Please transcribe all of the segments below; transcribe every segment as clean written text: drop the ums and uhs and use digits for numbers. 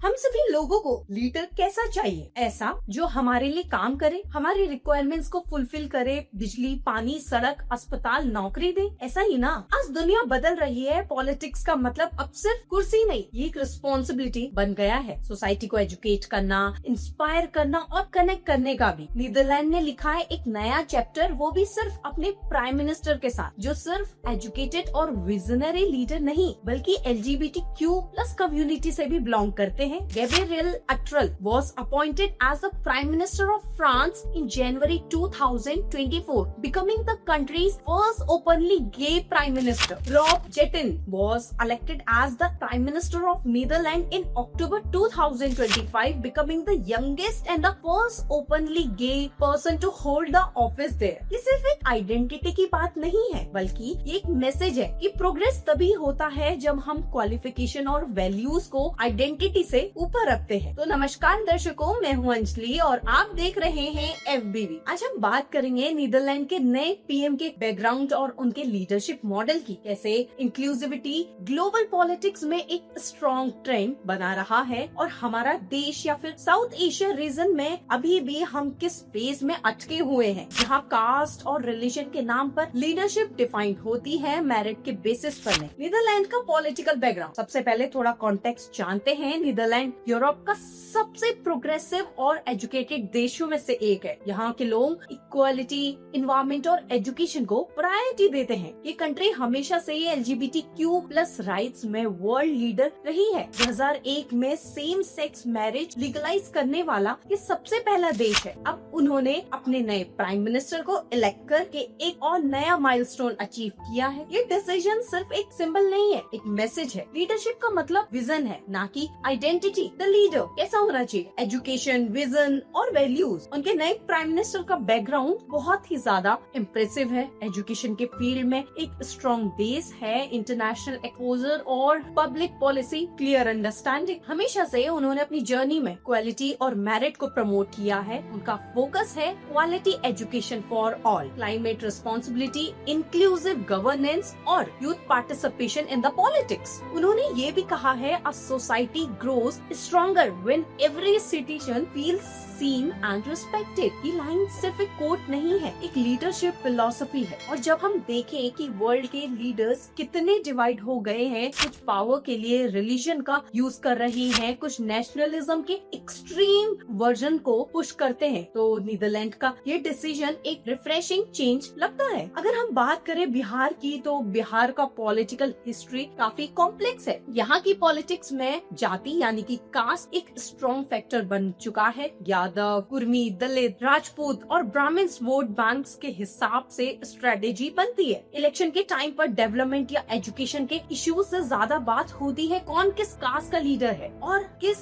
हम सभी लोगों को लीडर कैसा चाहिए? ऐसा जो हमारे लिए काम करे, हमारी रिक्वायरमेंट्स को फुलफिल करे, बिजली, पानी, सड़क, अस्पताल, नौकरी दे। ऐसा ही ना, आज दुनिया बदल रही है। पॉलिटिक्स का मतलब अब सिर्फ कुर्सी नहीं, ये एक रिस्पॉन्सिबिलिटी बन गया है। सोसाइटी को एजुकेट करना, इंस्पायर करना और कनेक्ट करने का भी। नीदरलैंड ने लिखा है एक नया चैप्टर, वो भी सिर्फ अपने प्राइम मिनिस्टर के साथ, जो सिर्फ एजुकेटेड और विजनरी लीडर नहीं बल्कि LGBTQ+ कम्युनिटी से भी बिलोंग करते हैं। Gabriel Attal was appointed as the Prime Minister of France in January 2024, becoming the country's first openly gay Prime Minister. Rob Jetten was elected as the Prime Minister of Netherlands in October 2025, becoming the youngest and the first openly gay person to hold the office there. ये सिर्फ एक identity की बात नहीं है, बल्कि एक message है कि प्रोग्रेस तभी होता है जब हम क्वालिफिकेशन और वैल्यूज को आइडेंटिटी से ऊपर रखते हैं। तो नमस्कार दर्शकों, मैं हूं अंजलि और आप देख रहे हैं FBV। आज हम बात करेंगे नीदरलैंड के नए PM के बैकग्राउंड और उनके लीडरशिप मॉडल की। कैसे इंक्लूसिविटी ग्लोबल पॉलिटिक्स में एक स्ट्रॉन्ग ट्रेंड बना रहा है और हमारा देश या फिर साउथ एशिया रीजन में अभी भी हम किस फेज में अटके हुए हैं, जहाँ कास्ट और रिलीजन के नाम पर लीडरशिप डिफाइन होती है, मेरिट के बेसिस पर नहीं। नीदरलैंड का पॉलिटिकल बैकग्राउंड, सबसे पहले थोड़ा कॉन्टेक्स्ट जानते हैं। नीदरलैंड यूरोप का सबसे प्रोग्रेसिव और एजुकेटेड देशों में से एक है। यहाँ के लोग इक्वालिटी, इन्वायरमेंट और एजुकेशन को प्रायोरिटी देते हैं। ये कंट्री हमेशा से LGBTQ+ राइट्स में वर्ल्ड लीडर रही है। 2001 में सेम सेक्स मैरिज लीगलाइज करने वाला ये सबसे पहला देश है। अब उन्होंने अपने नए प्राइम मिनिस्टर को इलेक्ट करके एक और नया माइलस्टोन अचीव किया है। ये डिसीजन सिर्फ एक सिंबल नहीं है, एक मैसेज है। लीडरशिप का मतलब विजन है, ना कि आइडेंटिटी। द लीडर कैसा होना चाहिए, एजुकेशन, विजन और वैल्यूज। उनके नए प्राइम मिनिस्टर का बैकग्राउंड बहुत ही ज्यादा इम्प्रेसिव है। एजुकेशन के फील्ड में एक स्ट्रॉन्ग बेस है, इंटरनेशनल एक्सपोजर और पब्लिक पॉलिसी क्लियर अंडरस्टैंडिंग। हमेशा से उन्होंने अपनी जर्नी में क्वालिटी और मेरिट को प्रमोट किया है। उनका फोकस है quality education for all, climate responsibility, inclusive governance और youth participation in the politics. उन्होंने ये भी कहा है, a society grows stronger when every citizen feels seen and respected. ये लाइन सिर्फ एक कोट नहीं है, एक लीडरशिप फिलॉसफी है। और जब हम देखें कि वर्ल्ड के लीडर्स कितने डिवाइड हो गए हैं, कुछ पावर के लिए रिलीजन का यूज कर रही हैं, कुछ नेशनलिज्म के एक्सट्रीम वर्जन को पुश करते हैं, तो नीदरलैंड का ये डिसीजन एक रिफ्रेशिंग चेंज लगता है। अगर हम बात करें बिहार की, तो बिहार का पॉलिटिकल हिस्ट्री काफी कॉम्प्लेक्स है। यहाँ की पॉलिटिक्स में जाति यानी कि कास्ट एक स्ट्रॉन्ग फैक्टर बन चुका है। यादव, कुर्मी, दलित, राजपूत और ब्राह्मण्स वोट बैंक्स के हिसाब से स्ट्रेटेजी बनती है। इलेक्शन के टाइम पर डेवलपमेंट या एजुकेशन के इश्यूज से ज्यादा बात होती है कौन किस कास्ट का लीडर है और किस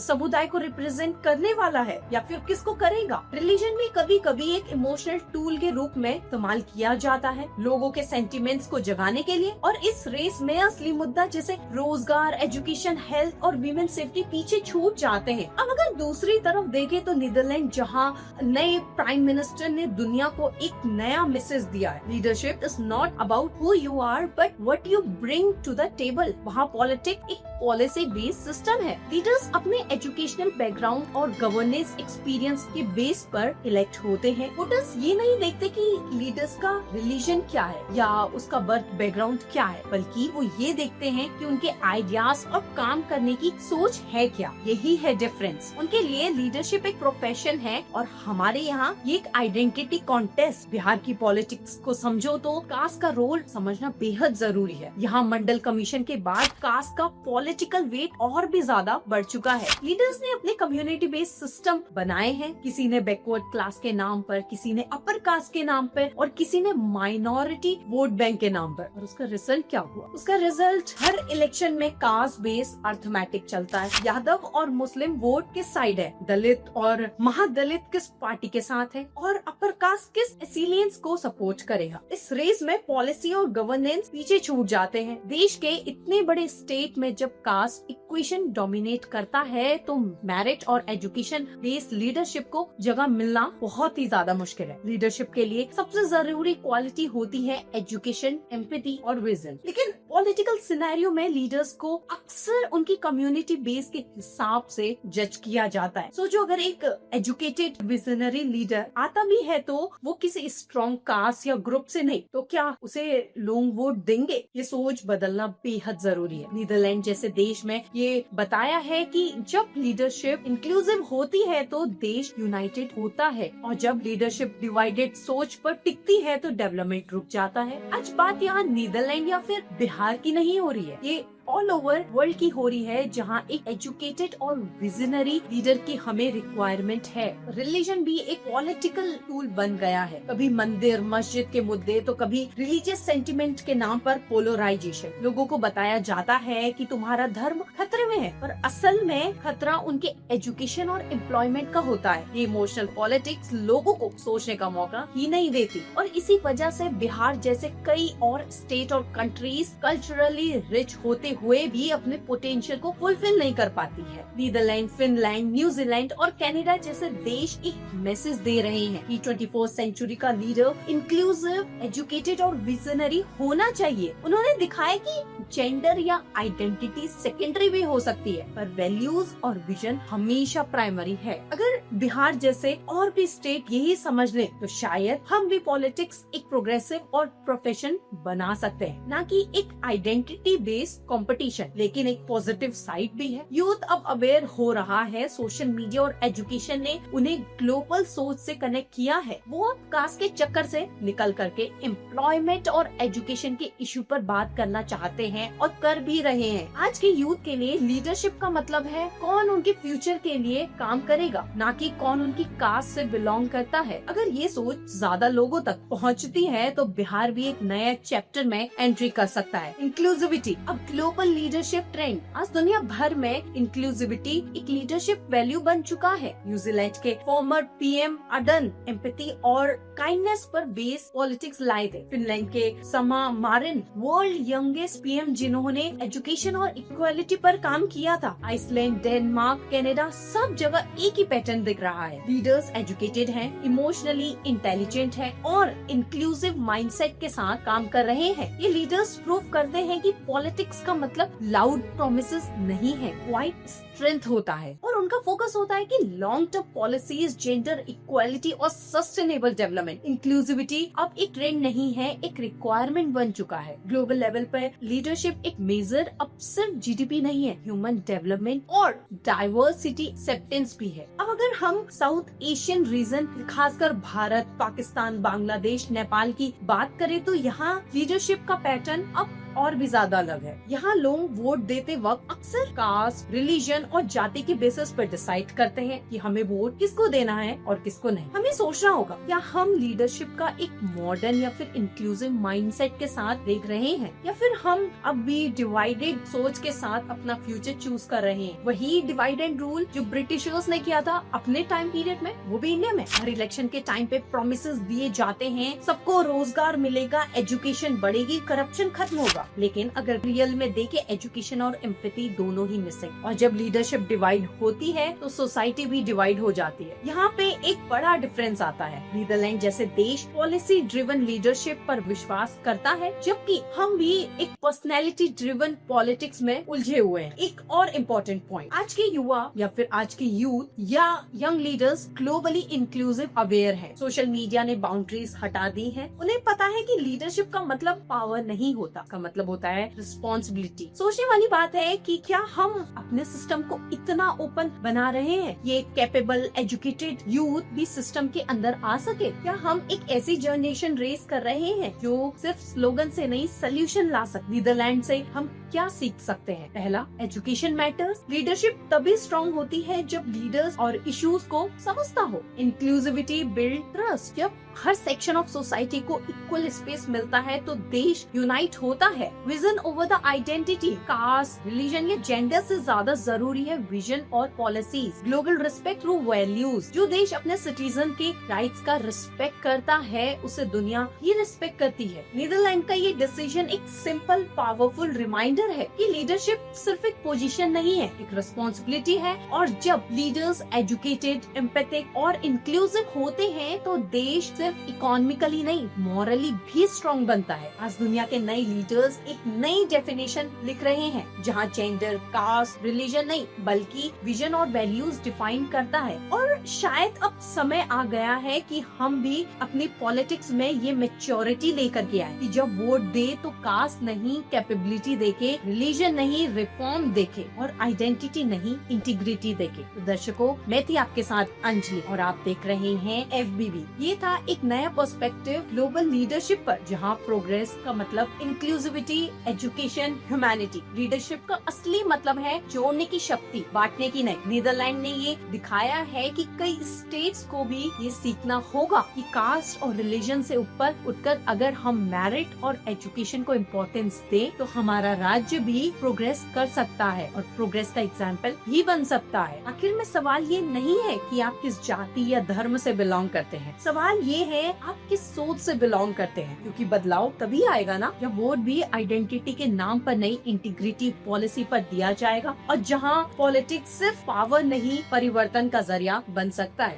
समुदाय को रिप्रेजेंट करने वाला है या फिर किसको करेगा। रिलीजन भी कभी कभी एक इमोशनल टूल के रूप में इस्तेमाल किया जाता है, लोगों के सेंटिमेंट्स को जगाने के लिए। और इस रेस में असली मुद्दा जैसे रोजगार, एजुकेशन, हेल्थ और वीमेन सेफ्टी पीछे छूट जाते हैं। अब अगर दूसरी तरफ देखें तो नीदरलैंड, जहाँ नए प्राइम मिनिस्टर ने दुनिया को एक नया मैसेज दिया है, leadership is not about who you are but what you bring to the table. वहाँ पॉलिटिक्स एक पॉलिसी बेस्ड सिस्टम है। लीडर्स अपने एजुकेशनल बैकग्राउंड और गवर्नेंस एक्सपीरियंस के बेस पर इलेक्ट होते हैं। वोटर्स ये नहीं देखते कि लीडर्स का रिलीजन क्या है या उसका बर्थ बैकग्राउंड क्या है, बल्कि वो ये देखते हैं कि उनके आइडियाज और काम करने की सोच है क्या। यही है डिफरेंस। उनके लिए लीडरशिप एक प्रोफेशन है और हमारे यहाँ ये एक आइडेंटिटी कॉन्टेस्ट। बिहार की पॉलिटिक्स को समझो तो कास्ट का रोल समझना बेहद जरूरी है। यहाँ मंडल कमीशन के बाद कास्ट का पॉलिटिकल वेट और भी ज्यादा बढ़ चुका है। लीडर्स ने अपने कम्युनिटी बेस्ड सिस्टम बनाए हैं। किसी ने बैकवर्ड क्लास के नाम पर, किसी ने अपर कास्ट के नाम पर और किसी ने माइनॉरिटी वोट बैंक के नाम पर। और उसका रिजल्ट क्या हुआ? उसका रिजल्ट हर इलेक्शन में कास्ट बेस्ड अर्थमेटिक चलता है। यादव और मुस्लिम वोट किस साइड है, दलित और महादलित किस पार्टी के साथ है और अपर कास्ट किस एसिलियंस को सपोर्ट करेगा। इस रेस में पॉलिसी और गवर्नेंस पीछे छूट जाते हैं। देश के इतने बड़े स्टेट में जब कास्ट इक्वेशन डोमिनेट करता है तो मेरिट और एजुकेशन बेस्ड लीडरशिप को जगह मिलना बहुत ही ज्यादा मुश्किल है। लीडरशिप के लिए सबसे जरूरी क्वालिटी होती है एजुकेशन, एम्पैथी और विजन। लेकिन पॉलिटिकल सिनेरियो में लीडर्स को अक्सर उनकी कम्युनिटी बेस के हिसाब से जज किया जाता है। सोचो अगर एक एजुकेटेड विजनरी लीडर आता भी है तो वो किसी स्ट्रॉन्ग कास्ट या ग्रुप से नहीं, तो क्या उसे लोग वोट देंगे? ये सोच बदलना बेहद जरूरी है। नीदरलैंड जैसे देश में ये बताया है कि जब लीडरशिप इंक्लूसिव होती है तो देश यूनाइटेड होता है, और जब लीडरशिप डिवाइडेड सोच पर टिकती है तो डेवलपमेंट रुक जाता है। आज बात यहाँ नीदरलैंड या फिर बिहार की नहीं हो रही है, ये ऑल ओवर वर्ल्ड की हो रही है, जहाँ एक एजुकेटेड और विजनरी लीडर की हमें रिक्वायरमेंट है। रिलीजन भी एक पॉलिटिकल टूल बन गया है। कभी मंदिर मस्जिद के मुद्दे तो कभी रिलीजियस सेंटिमेंट के नाम पर पोलराइजेशन। लोगों को बताया जाता है कि तुम्हारा धर्म खतरे में है, पर असल में खतरा उनके एजुकेशन और एम्प्लॉयमेंट का होता है। ये इमोशनल पॉलिटिक्स लोगों को सोचने का मौका ही नहीं देती, और इसी वजह से बिहार जैसे कई और स्टेट और कंट्रीज कल्चरली रिच होते हुए भी अपने पोटेंशियल को फुलफिल नहीं कर पाती है। नीदरलैंड, फिनलैंड, न्यूजीलैंड और कनाडा जैसे देश एक मैसेज दे रहे हैं कि 21वीं सेंचुरी का लीडर इंक्लूसिव, एजुकेटेड और विजनरी होना चाहिए। उन्होंने दिखाया कि जेंडर या आइडेंटिटी सेकेंडरी भी हो सकती है, पर वैल्यूज और विजन हमेशा प्राइमरी है। अगर बिहार जैसे और भी स्टेट यही समझ ले तो शायद हम भी पॉलिटिक्स एक प्रोग्रेसिव और प्रोफेशन बना सकते हैं, ना कि एक आइडेंटिटी बेस्ड कंपटीशन। लेकिन एक पॉजिटिव साइड भी है, यूथ अब अवेयर हो रहा है। सोशल मीडिया और एजुकेशन ने उन्हें ग्लोबल सोच से कनेक्ट किया है। वो अब कास्ट के चक्कर से निकल करके एम्प्लॉयमेंट और एजुकेशन के इश्यू पर बात करना चाहते हैं और कर भी रहे हैं। आज के यूथ के लिए लीडरशिप का मतलब है कौन उनके फ्यूचर के लिए काम करेगा, ना कि कौन उनकी कास्ट से बिलोंग करता है। अगर ये सोच ज्यादा लोगों तक पहुंचती है तो बिहार भी एक नया चैप्टर में एंट्री कर सकता है। इंक्लूसिविटी अब ग्लोबल लीडरशिप ट्रेंड। आज दुनिया भर में इंक्लूसिविटी एक लीडरशिप वैल्यू बन चुका है। न्यूजीलैंड के फॉर्मर पीएम अडन एम्पैथी और काइंडनेस पर बेस पॉलिटिक्स लाए थे। फिनलैंड के समा मारिन वर्ल्ड यंगेस्ट पीएम जिन्होंने एजुकेशन और इक्वालिटी पर काम किया था। आइसलैंड, डेनमार्क, कनाडा, सब जगह एक ही पैटर्न दिख रहा है। लीडर्स एजुकेटेड हैं, इमोशनली इंटेलिजेंट हैं और इंक्लूसिव माइंडसेट के साथ काम कर रहे हैं। ये लीडर्स प्रूव करते हैं कि पॉलिटिक्स का मतलब लाउड प्रोमिसेस नहीं है, क्वाइट स्ट्रेंथ होता है, और उनका फोकस होता है कि long term policies, gender equality और सस्टेनेबल डेवलपमेंट। इंक्लूसिविटी अब एक ट्रेंड नहीं है, एक रिक्वायरमेंट बन चुका है। ग्लोबल लेवल पर लीडरशिप एक मेजर अब सिर्फ जीडीपी नहीं है, ह्यूमन डेवलपमेंट और डाइवर्सिटी एक्सेप्टेंस भी है। अब अगर हम साउथ एशियन रीजन, खासकर भारत, पाकिस्तान, बांग्लादेश, नेपाल की बात करें तो यहाँ लीडरशिप का पैटर्न अब और भी ज्यादा अलग है। यहाँ लोग वोट देते वक्त अक्सर कास्ट, रिलीजन और जाति के बेसिस पर डिसाइड करते हैं कि हमें वोट किसको देना है और किसको नहीं। हमें सोचना होगा क्या हम लीडरशिप का एक मॉडर्न या फिर इंक्लूसिव माइंडसेट के साथ देख रहे हैं, या फिर हम अब भी डिवाइडेड सोच के साथ अपना फ्यूचर चूज कर रहे हैं। वही डिवाइडेड रूल जो ब्रिटिशर्स ने किया था अपने टाइम पीरियड में, वो भी इंडिया में। हर इलेक्शन के टाइम पे प्रोमिसेस दिए जाते हैं, सबको रोजगार मिलेगा, एजुकेशन बढ़ेगी, करप्शन खत्म होगा। लेकिन अगर रियल में देखे एजुकेशन और एम्पैथी दोनों ही मिसिंग। और जब लीडरशिप डिवाइड होती है तो सोसाइटी भी डिवाइड हो जाती है। यहाँ पे एक बड़ा डिफरेंस आता है। नीदरलैंड जैसे देश पॉलिसी ड्रिवन लीडरशिप पर विश्वास करता है, जबकि हम भी एक पर्सनैलिटी ड्रिवन पॉलिटिक्स में उलझे हुए हैं। एक और इम्पोर्टेंट पॉइंट, आज के युवा या फिर आज के यूथ या young leaders globally inclusive aware है। सोशल मीडिया ने बाउंड्रीज हटा दी है। उन्हें पता है कि लीडरशिप का मतलब पावर नहीं होता, का मतलब होता है रिस्पॉन्सिबिलिटी। सोचने वाली बात है कि क्या हम अपने सिस्टम को इतना ओपन बना रहे हैं ये कैपेबल एजुकेटेड यूथ भी सिस्टम के अंदर आ सके। क्या हम एक ऐसी जनरेशन रेस कर रहे हैं जो सिर्फ स्लोगन से नहीं सोल्यूशन ला सकते। नीदरलैंड से हम क्या सीख सकते हैं? पहला, एजुकेशन मैटर्स। लीडरशिप तभी स्ट्रॉन्ग होती है जब लीडर्स और इश्यूज को समझता हो। Inclusivity build trust. जब हर सेक्शन ऑफ सोसाइटी को इक्वल स्पेस मिलता है तो देश यूनाइट होता है। है। Vision over the identity, caste, religion या जेंडर से ज्यादा जरूरी है विजन और policies. Global respect through values, जो देश अपने सिटीजन के राइट्स का रिस्पेक्ट करता है उसे दुनिया ही रिस्पेक्ट करती है। नीदरलैंड का ये डिसीजन एक सिंपल पावरफुल रिमाइंडर है कि लीडरशिप सिर्फ एक पोजीशन नहीं है, एक रिस्पॉन्सिबिलिटी है। और जब लीडर्स एजुकेटेड, एम्पैथिक और इंक्लूसिव होते हैं तो देश सिर्फ इकोनॉमिकली नहीं, मॉरली भी स्ट्रॉन्ग बनता है। आज दुनिया के नए लीडर्स एक नई डेफिनेशन लिख रहे हैं, जहाँ जेंडर, कास्ट, रिलीजन नहीं बल्कि विजन और वैल्यूज डिफाइन करता है। और शायद अब समय आ गया है कि हम भी अपनी पॉलिटिक्स में ये मैच्योरिटी लेकर के आए कि जब वोट दे तो कास्ट नहीं कैपेबिलिटी देखे, रिलीजन नहीं रिफॉर्म देखे और आइडेंटिटी नहीं इंटीग्रिटी देखे। तो दर्शकों, मैं थी आपके साथ अंजलि और आप देख रहे हैं FBB। ये था एक नया पर्सपेक्टिव ग्लोबल लीडरशिप पर, जहाँ प्रोग्रेस का मतलब इंक्लूसिविटी, एजुकेशन, ह्यूमैनिटी। लीडरशिप का असली मतलब है जोड़ने की शक्ति, बांटने की नहीं। नीदरलैंड ने ये दिखाया है कि कई स्टेट्स को भी ये सीखना होगा कि कास्ट और रिलीजन से ऊपर उठकर अगर हम मेरिट और एजुकेशन को इम्पोर्टेंस दे तो हमारा राज्य भी प्रोग्रेस कर सकता है और प्रोग्रेस का एग्जाम्पल भी बन सकता है। आखिर में सवाल ये नहीं है कि आप किस जाति या धर्म से बिलोंग करते हैं, सवाल ये है आप किस सोच से बिलोंग करते हैं, क्योंकि बदलाव तभी आएगा ना जब वोट भी आइडेंटिटी के नाम पर नहीं, इंटीग्रिटी पॉलिसी पर दिया जाएगा और जहाँ पॉलिटिक्स सिर्फ पावर नहीं परिवर्तन का जरिया बन सकता है।